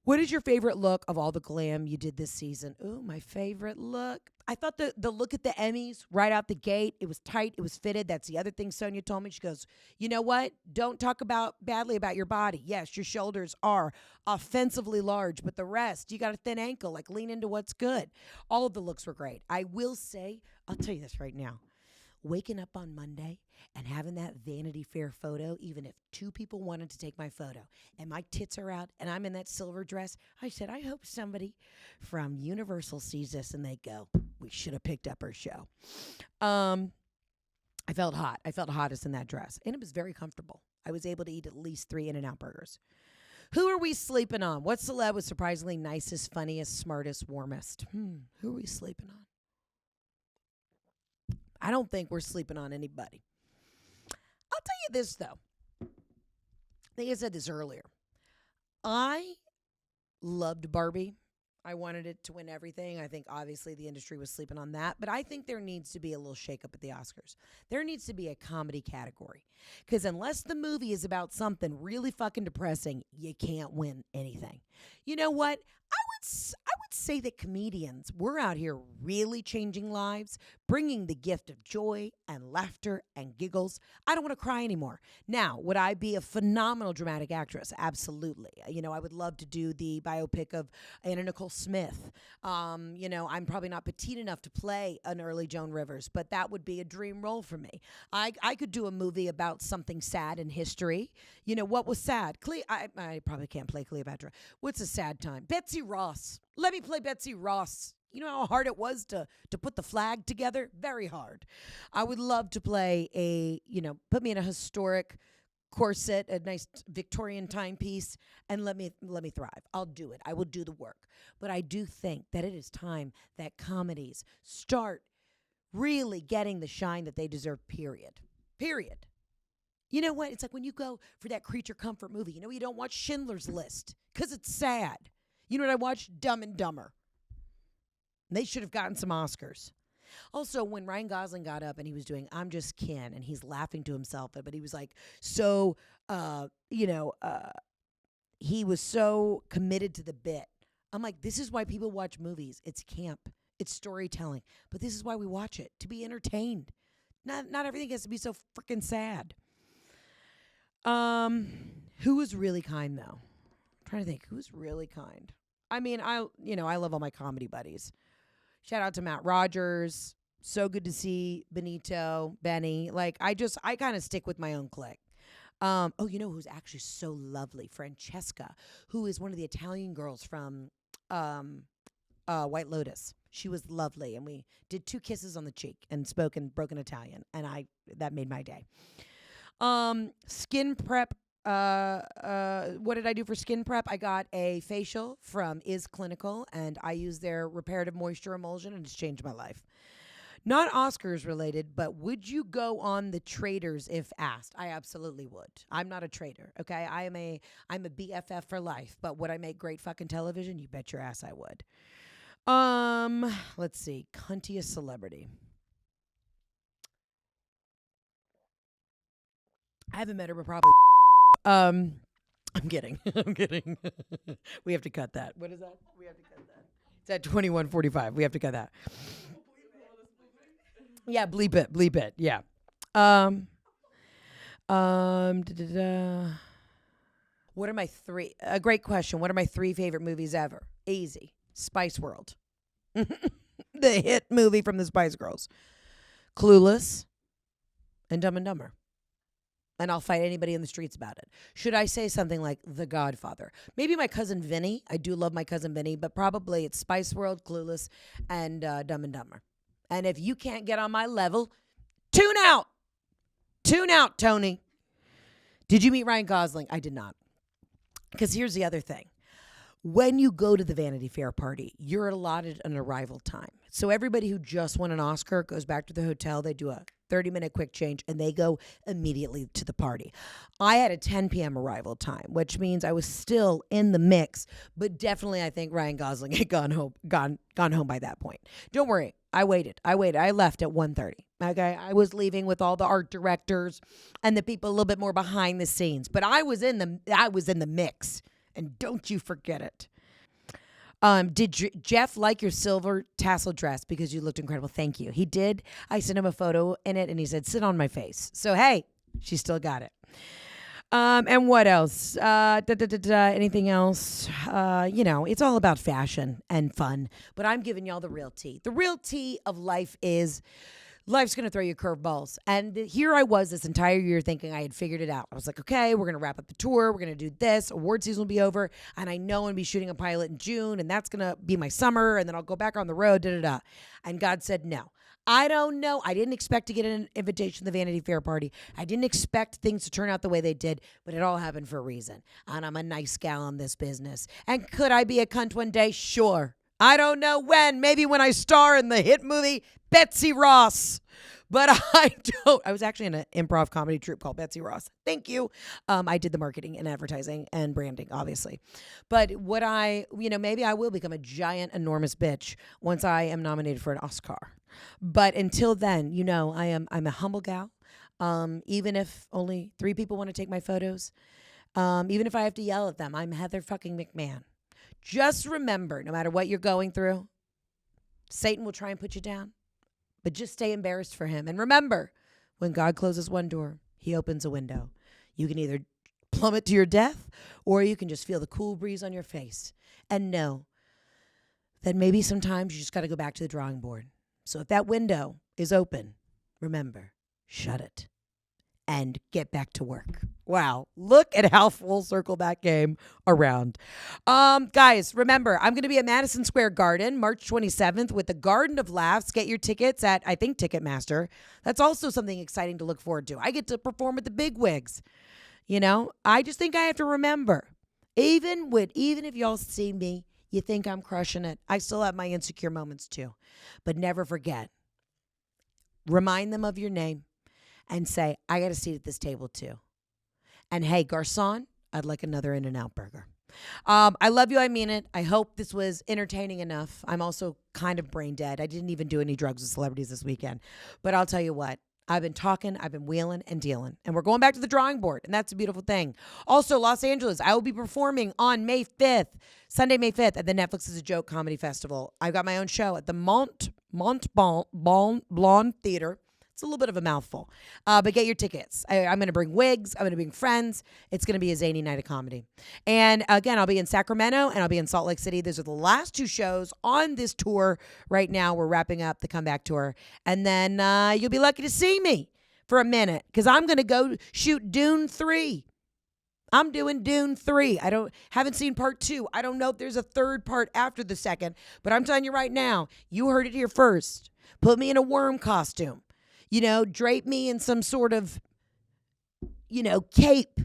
What is your favorite look of all the glam you did this season? Ooh, my favorite look. I thought the look at the Emmys right out the gate, it was tight, it was fitted. That's the other thing Sonia told me. She goes, you know what? Don't talk badly about your body. Yes, your shoulders are offensively large, but the rest, you got a thin ankle. Like, lean into what's good. All of the looks were great. I will say, I'll tell you this right now. Waking up on Monday and having that Vanity Fair photo, even if two people wanted to take my photo and my tits are out and I'm in that silver dress, I said, I hope somebody from Universal sees this and they go, we should have picked up her show. I felt hot. I felt hottest in that dress, and it was very comfortable. I was able to eat at least 3 In-N-Out burgers. Who are we sleeping on? What celeb was surprisingly nicest, funniest, smartest, warmest? Who are we sleeping on? I don't think we're sleeping on anybody. I'll tell you this, though. I think I said this earlier. I loved Barbie. I wanted it to win everything. I think obviously the industry was sleeping on that, but I think there needs to be a little shakeup at the Oscars. There needs to be a comedy category, because unless the movie is about something really fucking depressing, you can't win anything. You know what? I would say that comedians, we're out here really changing lives, bringing the gift of joy and laughter and giggles. I don't want to cry anymore. Now, would I be a phenomenal dramatic actress? Absolutely. I would love to do the biopic of Anna Nicole Smith. I'm probably not petite enough to play an early Joan Rivers, but that would be a dream role for me. I could do a movie about something sad in history. What was sad? I probably can't play Cleopatra. What's a sad time? Betsy Ross. Let me play Betsy Ross. You know how hard it was to put the flag together? Very hard. I would love to play put me in a historic corset, a nice Victorian timepiece, and let me thrive. I'll do it. I will do the work. But I do think that it is time that comedies start really getting the shine that they deserve, period. Period. You know what? It's like when you go for that creature comfort movie, you don't watch Schindler's List because it's sad. You know what I watched? Dumb and Dumber. They should have gotten some Oscars. Also, when Ryan Gosling got up and he was doing I'm Just Ken, and he's laughing to himself, but he was like he was so committed to the bit. I'm like, this is why people watch movies. It's camp. It's storytelling. But this is why we watch it, to be entertained. Not everything has to be so freaking sad. Who was really kind, though? I'm trying to think. Who's really kind? I mean, I love all my comedy buddies. Shout out to Matt Rogers. So good to see Benny. Like, I kind of stick with my own clique. Who's actually so lovely? Francesca, who is one of the Italian girls from White Lotus. She was lovely, and we did 2 kisses on the cheek and spoke in broken Italian, and that made my day. Skin prep. What did I do for skin prep? I got a facial from Is Clinical, and I used their reparative moisture emulsion, and it's changed my life. Not Oscars related, but would you go on the Traitors if asked? I absolutely would. I'm not a traitor, okay? I'm a BFF for life, but would I make great fucking television? You bet your ass I would. Let's see. Cuntiest celebrity. I haven't met her, but probably I'm kidding. I'm kidding. We have to cut that. What is that? We have to cut that. It's at 21:45. We have to cut that. Yeah, bleep it. Yeah. What are my 3? A great question. What are my 3 favorite movies ever? Easy. Spice World. The hit movie from the Spice Girls. Clueless and Dumb and Dumber. And I'll fight anybody in the streets about it. Should I say something like The Godfather? Maybe my cousin Vinny. I do love my cousin Vinny, but probably it's Spice World, Clueless, and Dumb and Dumber. And if you can't get on my level, tune out. Tune out, Tony. Did you meet Ryan Gosling? I did not. Because here's the other thing. When you go to the Vanity Fair party, you're allotted an arrival time. So everybody who just won an Oscar goes back to the hotel. They do a 30-minute quick change, and they go immediately to the party. I had a 10 p.m. arrival time, which means I was still in the mix, but definitely I think Ryan Gosling had gone home by that point. Don't worry. I waited. I left at 1:30. Okay. I was leaving with all the art directors and the people a little bit more behind the scenes, but I was in the mix, and don't you forget it. Did Jeff like your silver tassel dress? Because you looked incredible. Thank you. He did. I sent him a photo in it, and he said, sit on my face. So, hey, she still got it. And what else? Anything else? It's all about fashion and fun, but I'm giving y'all the real tea. The real tea of life is life's going to throw you curveballs. And here I was this entire year thinking I had figured it out. I was like, okay, we're going to wrap up the tour. We're going to do this. Award season will be over. And I know I'm going to be shooting a pilot in June, and that's going to be my summer. And then I'll go back on the road, And God said, no. I don't know. I didn't expect to get an invitation to the Vanity Fair party. I didn't expect things to turn out the way they did, but it all happened for a reason. And I'm a nice gal in this business. And could I be a cunt one day? Sure. I don't know when. Maybe when I star in the hit movie Betsy Ross. But I don't. I was actually in an improv comedy troupe called Betsy Ross. Thank you. I did the marketing and advertising and branding, obviously. But maybe I will become a giant, enormous bitch once I am nominated for an Oscar. But until then, I'm a humble gal. Even if only 3 people want to take my photos, even if I have to yell at them, I'm Heather fucking McMahan. Just remember, no matter what you're going through, Satan will try and put you down, but just stay embarrassed for him. And remember, when God closes one door, he opens a window. You can either plummet to your death, or you can just feel the cool breeze on your face and know that maybe sometimes you just got to go back to the drawing board. So if that window is open, remember, shut it and get back to work. Wow. Look at how full circle that came around. Guys, remember, I'm going to be at Madison Square Garden, March 27th with the Garden of Laughs. Get your tickets at, I think, Ticketmaster. That's also something exciting to look forward to. I get to perform with the big wigs. I just think I have to remember, even if y'all see me, you think I'm crushing it, I still have my insecure moments too. But never forget, remind them of your name and say, I got a seat at this table too. And hey, garçon, I'd like another In-N-Out burger. I love you. I mean it. I hope this was entertaining enough. I'm also kind of brain dead. I didn't even do any drugs with celebrities this weekend. But I'll tell you what. I've been talking, I've been wheeling and dealing, and we're going back to the drawing board, and that's a beautiful thing. Also, Los Angeles, I will be performing on May 5th, Sunday, May 5th, at the Netflix is a Joke Comedy Festival. I've got my own show at the Mont Blonde Theater. It's a little bit of a mouthful, but get your tickets. I'm going to bring wigs. I'm going to bring friends. It's going to be a zany night of comedy. And again, I'll be in Sacramento and I'll be in Salt Lake City. Those are the last 2 shows on this tour right now. We're wrapping up the comeback tour. And then you'll be lucky to see me for a minute because I'm going to go shoot Dune 3. I'm doing Dune 3. Haven't seen part 2. I don't know if there's a third part after the second, but I'm telling you right now, you heard it here first. Put me in a worm costume. Drape me in some sort of, cape.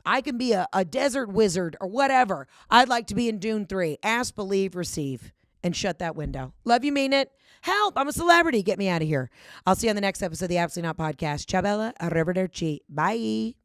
I can be a desert wizard or whatever. I'd like to be in Dune 3. Ask, believe, receive, and shut that window. Love you, mean it. Help, I'm a celebrity. Get me out of here. I'll see you on the next episode of the Absolutely Not Podcast. Ciao, bella. Arrivederci. Bye.